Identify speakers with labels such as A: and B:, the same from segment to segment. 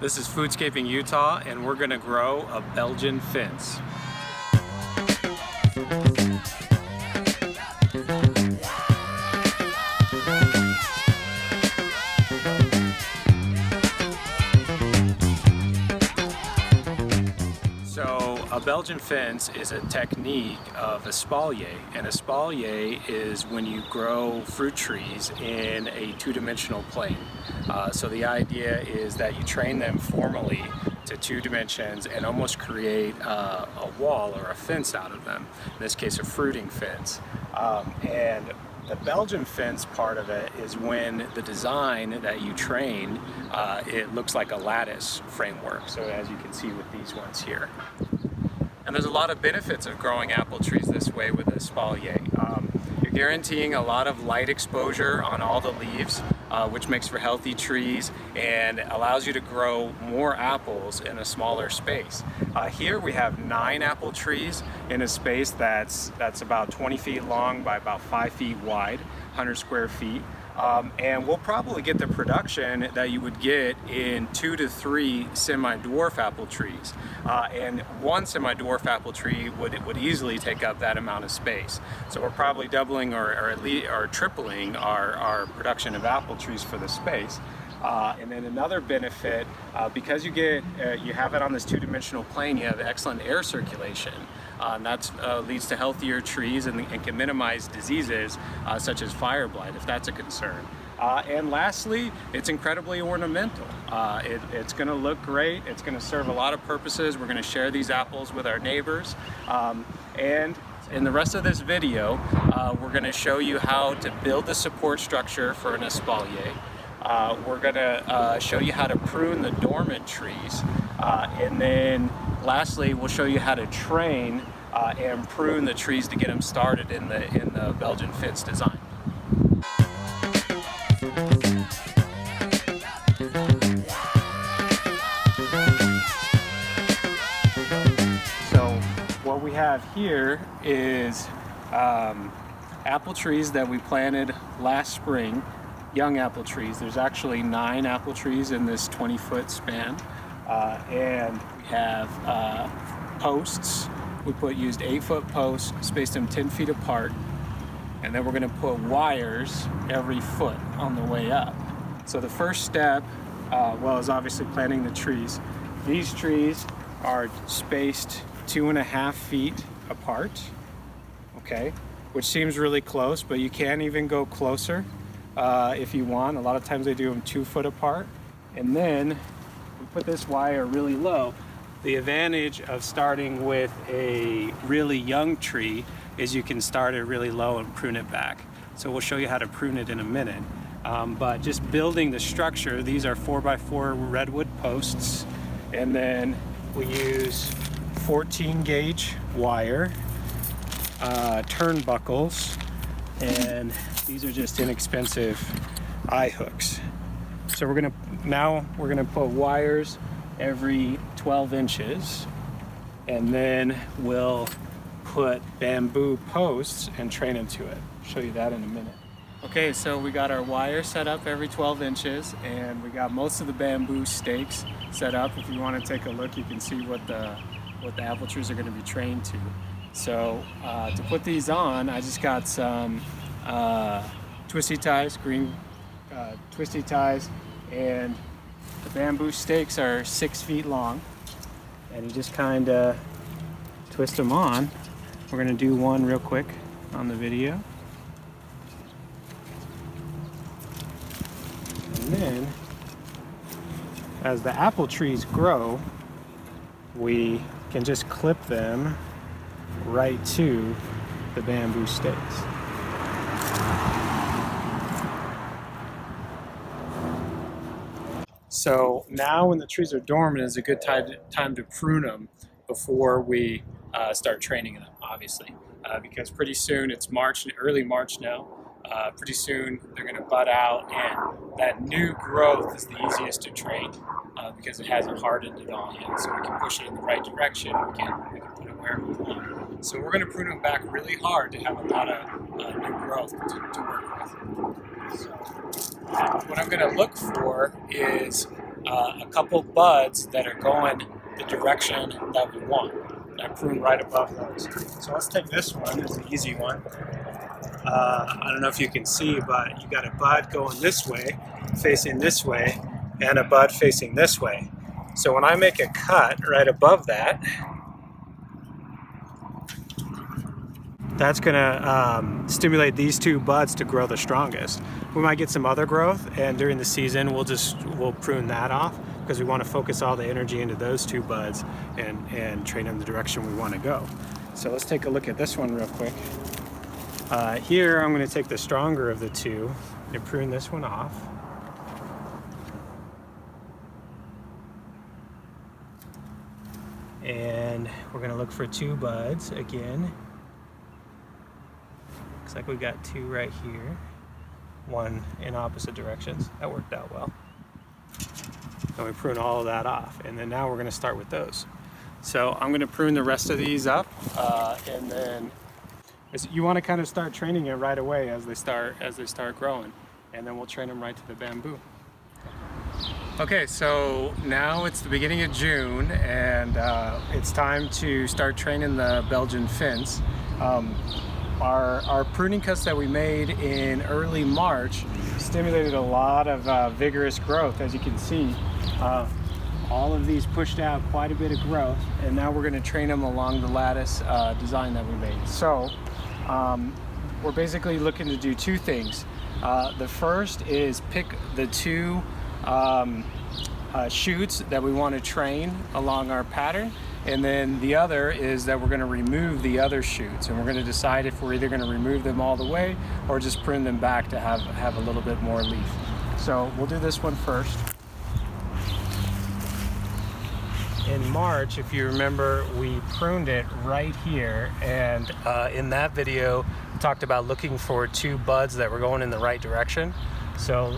A: This is Foodscaping Utah, and we're going to grow a Belgian fence. So a Belgian fence is a technique of espalier, and espalier is when you grow fruit trees in a two-dimensional plane. So the idea is that you train them formally to two dimensions and almost create a wall or a fence out of them, in this case a fruiting fence. And the Belgian fence part of it is when the design that you train, it looks like a lattice framework, so as you can see with these ones here. And there's a lot of benefits of growing apple trees this way with espalier. You're guaranteeing a lot of light exposure on all the leaves, which makes for healthy trees and allows you to grow more apples in a smaller space. Here we have 9 apple trees in a space that's about 20 feet long by about 5 feet wide, 100 square feet. And we'll probably get the production that you would get in 2 to 3 semi-dwarf apple trees. And one semi-dwarf apple tree would easily take up that amount of space. So we're probably doubling or tripling our production of apple trees for the space. And then another benefit, because you have it on this two-dimensional plane, you have excellent air circulation. That leads to healthier trees and can minimize diseases such as fire blight, if that's a concern. And lastly, it's incredibly ornamental. It's going to look great. It's going to serve a lot of purposes. We're going to share these apples with our neighbors. And in the rest of this video, we're going to show you how to build the support structure for an espalier. We're going to show you how to prune the dormant trees, and then lastly we'll show you how to train and prune the trees to get them started in the Belgian fence design. So what we have here is apple trees that we planted last spring. Young apple trees. There's actually 9 apple trees in this 20-foot span, and we have posts. We used 8-foot posts, spaced them 10 feet apart, and then we're going to put wires every foot on the way up. So the first step, is obviously planting the trees. These trees are spaced 2.5 feet apart, okay, which seems really close, but you can even go closer. If you want. A lot of times they do them 2 foot apart. And then we put this wire really low. The advantage of starting with a really young tree is you can start it really low and prune it back. So we'll show you how to prune it in a minute. But just building the structure, these are 4x4 redwood posts. And then we use 14 gauge wire, turnbuckles, and these are just inexpensive eye hooks. So we're gonna put wires every 12 inches, and then we'll put bamboo posts and train into it. I'll show you that in a minute. Okay, so we got our wire set up every 12 inches, and we got most of the bamboo stakes set up. If you want to take a look, you can see what the apple trees are going to be trained to. So to put these on, I just got some twisty ties, green twisty ties, and the bamboo stakes are 6 feet long, and you just kind of twist them on. We're going to do one real quick on the video. And then as the apple trees grow, we can just clip them right to the bamboo stakes. So now when the trees are dormant is a good time to prune them before we start training them, obviously. Because pretty soon, it's early March now, pretty soon they're going to bud out, and that new growth is the easiest to train because it hasn't hardened at all yet. So we can push it in the right direction, we can put it where we want. So we're going to prune them back really hard to have a lot of new growth to work with. So what I'm going to look for is a couple buds that are going the direction that we want. I prune right above those. So let's take this one as an easy one. I don't know if you can see, but you got a bud going this way, facing this way, and a bud facing this way. So when I make a cut right above that, that's gonna stimulate these two buds to grow the strongest. We might get some other growth, and during the season we'll prune that off, because we want to focus all the energy into those two buds and train in the direction we want to go. So let's take a look at this one real quick. Here I'm going to take the stronger of the two and prune this one off. And we're going to look for two buds again. Looks like we got two right here, one in opposite directions. That worked out well. And we prune all of that off, and then now we're going to start with those. So I'm going to prune the rest of these up, and then you want to kind of start training it right away as they start growing, and then we'll train them right to the bamboo. Okay, so now it's the beginning of June, and it's time to start training the Belgian fins. Our pruning cuts that we made in early March stimulated a lot of vigorous growth. As you can see, all of these pushed out quite a bit of growth, and now we're going to train them along the lattice design that we made. So we're basically looking to do two things. The first is pick the two shoots that we want to train along our pattern, and then the other is that we're going to remove the other shoots, and we're going to decide if we're either going to remove them all the way or just prune them back to have a little bit more leaf. So we'll do this one first. In March, if you remember, we pruned it right here, and in that video we talked about looking for two buds that were going in the right direction. So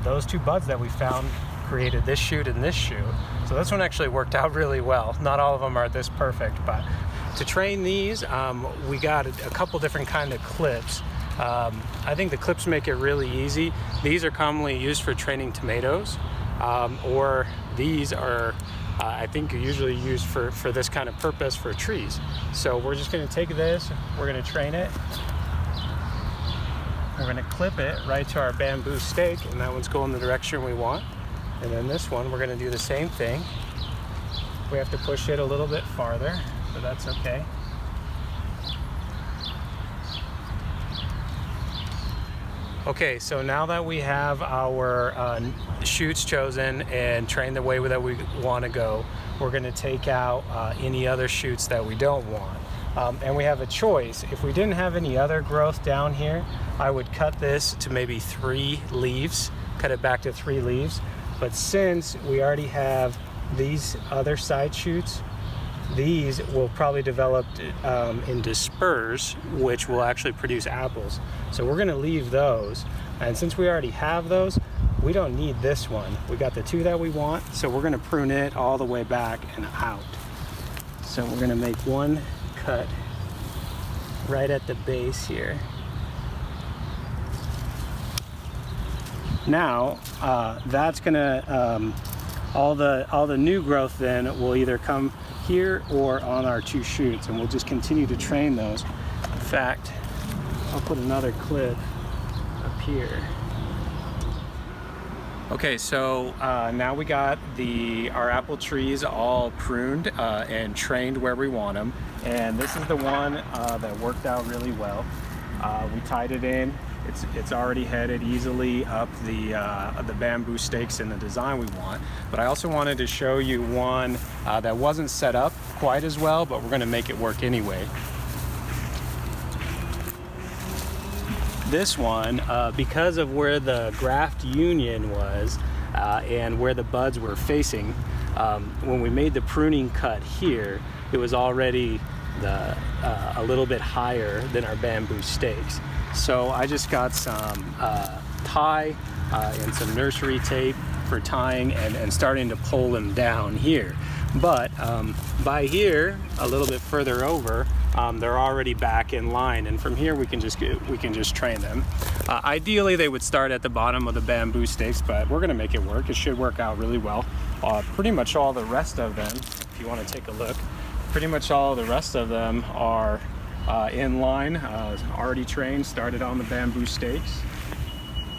A: those two buds that we found created this shoot and this shoot. So this one actually worked out really well. Not all of them are this perfect, but to train these, we got a couple different kind of clips. I think the clips make it really easy. These are commonly used for training tomatoes, or these are I think usually used for this kind of purpose for trees. So we're just going to take this, we're going to train it, we're going to clip it right to our bamboo stake, and that one's going the direction we want. And then this one, we're going to do the same thing. We have to push it a little bit farther, but that's okay. Okay, so now that we have our shoots chosen and trained the way that we want to go, we're going to take out any other shoots that we don't want. And we have a choice. If we didn't have any other growth down here, I would cut this to maybe 3 leaves, cut it back to 3 leaves. But since we already have these other side shoots, these will probably develop into spurs, which will actually produce apples. So we're going to leave those, and since we already have those, we don't need this one. We got the 2 that we want, so we're going to prune it all the way back and out. So we're going to make one cut right at the base here. Now that's going to all the new growth then will either come here or on our 2 shoots, and we'll just continue to train those. In fact, I'll put another clip up here. Okay, so now we got our apple trees all pruned and trained where we want them, and this is the one that worked out really well. We tied it in. It's already headed easily up the bamboo stakes in the design we want. But I also wanted to show you one that wasn't set up quite as well, but we're going to make it work anyway. This one, because of where the graft union was and where the buds were facing, when we made the pruning cut here, it was already a little bit higher than our bamboo stakes. So I just got some tie and some nursery tape for tying and starting to pull them down here. But by here, a little bit further over, they're already back in line, and from here we can just train them. Ideally they would start at the bottom of the bamboo stakes, but we're gonna make it work. It should work out really well. Pretty much all the rest of them, if you want to take a look, pretty much all the rest of them are in line, already trained, started on the bamboo stakes.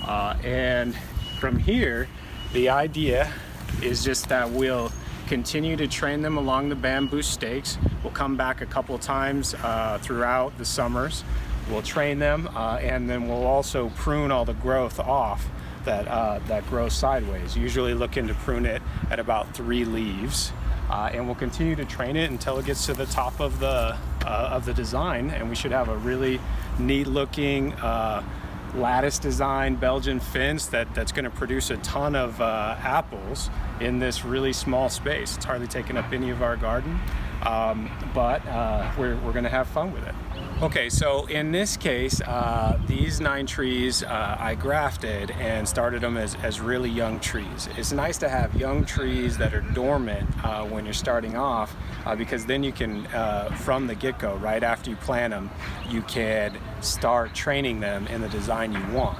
A: And from here, the idea is just that we'll continue to train them along the bamboo stakes. We'll come back a couple times throughout the summers. We'll train them, and then we'll also prune all the growth off that grows sideways. Usually looking to prune it at about 3 leaves. And we'll continue to train it until it gets to the top of the design, and we should have a really neat looking lattice design Belgian fence that's going to produce a ton of apples in this really small space. It's hardly taking up any of our garden, but we're going to have fun with it. Okay, so in this case, these 9 trees I grafted and started them as really young trees. It's nice to have young trees that are dormant when you're starting off, because then you can, from the get-go, right after you plant them, you can start training them in the design you want.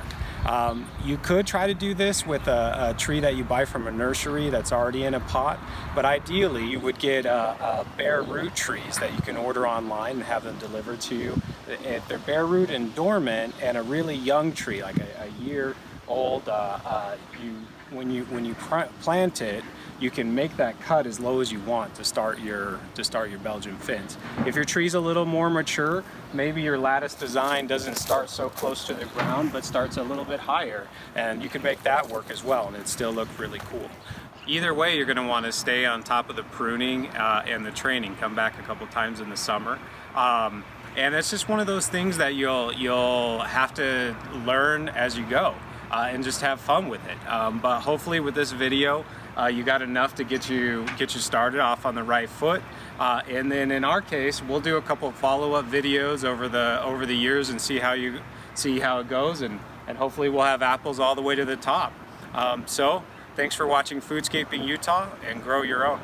A: You could try to do this with a tree that you buy from a nursery that's already in a pot, but ideally you would get bare root trees that you can order online and have them delivered to you. If they're bare root and dormant, and a really young tree, like a year old, when you plant it, you can make that cut as low as you want to start your Belgian fence. If your tree's a little more mature, maybe your lattice design doesn't start so close to the ground, but starts a little bit higher, and you can make that work as well, and it still look really cool. Either way, you're going to want to stay on top of the pruning and the training. Come back a couple times in the summer. And it's just one of those things that you'll have to learn as you go, and just have fun with it. But hopefully with this video, you got enough to get you started off on the right foot. And then in our case, we'll do a couple of follow-up videos over the years and see how it goes, and hopefully we'll have apples all the way to the top. So thanks for watching Foodscaping Utah, and grow your own.